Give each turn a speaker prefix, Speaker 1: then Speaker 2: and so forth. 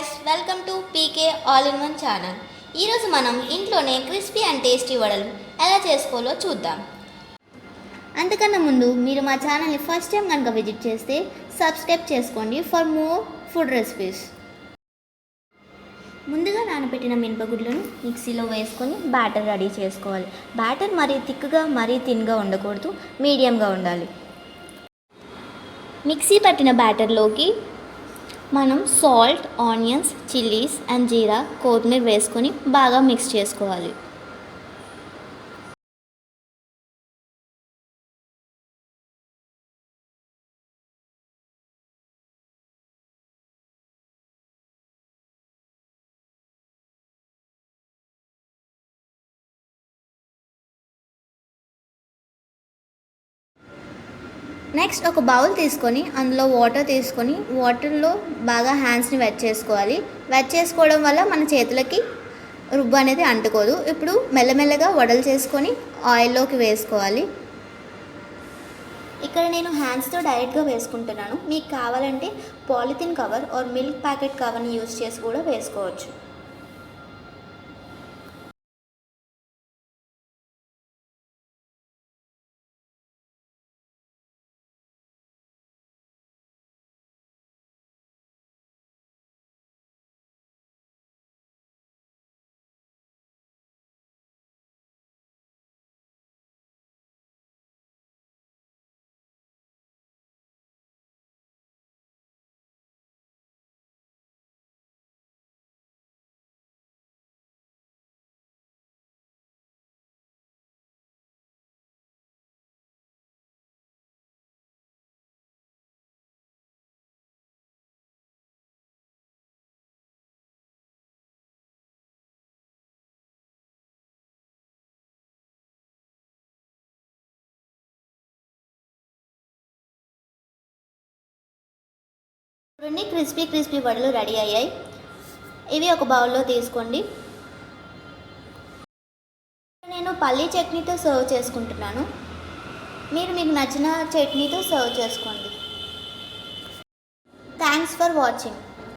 Speaker 1: Guys, welcome to PK all in one channel. ఈరోజు మనం ఇంట్లోనే క్రిస్పీ అండ్ టేస్టీ వడలు ఎలా చేసుకోవాలో చూద్దాం. అంతకన్నా ముందు మీరు మా ఛానల్ని ఫస్ట్ టైం కనుక విజిట్ చేస్తే సబ్స్క్రైబ్ చేసుకోండి ఫర్ మోర్ ఫుడ్ రెసిపీస్. ముందుగా నానబెట్టిన మినపగుడ్లను మిక్సీలో వేసుకొని బ్యాటర్ రెడీ చేసుకోవాలి. బ్యాటర్ మరీ థిక్గా మరీ థిన్గా ఉండకూడదు, మీడియంగా ఉండాలి. మిక్సీ పట్టిన బ్యాటర్లోకి మనం సాల్ట్, ఆనియన్స్, చిల్లీస్ అండ్ జీరా, కొత్తిమీర వేసుకొని బాగా మిక్స్ చేసుకోవాలి. నెక్స్ట్ ఒక బౌల్ తీసుకొని అందులో వాటర్ తీసుకొని వాటర్లో బాగా హ్యాండ్స్ని వెట్ చేసుకోవాలి. వెట్ చేసుకోవడం వల్ల మన చేతులకి రుబ్బు అనేది అంటుకోదు. ఇప్పుడు మెల్లమెల్లగా వడలు చేసుకొని ఆయిల్లోకి వేసుకోవాలి. ఇక్కడ నేను హ్యాండ్స్తో డైరెక్ట్గా వేసుకుంటున్నాను. మీకు కావాలంటే polythene cover or milk packet కవర్ని యూజ్ చేసి కూడా వేసుకోవచ్చు. చూడండి, క్రిస్పీ వడలు రెడీ అయ్యాయి. ఇవి ఒక బౌల్లో తీసుకోండి. నేను పల్లీ చట్నీతో సర్వ్ చేసుకుంటున్నాను. మీరు మీకు నచ్చిన చట్నీతో సర్వ్ చేసుకోండి. Thanks for watching.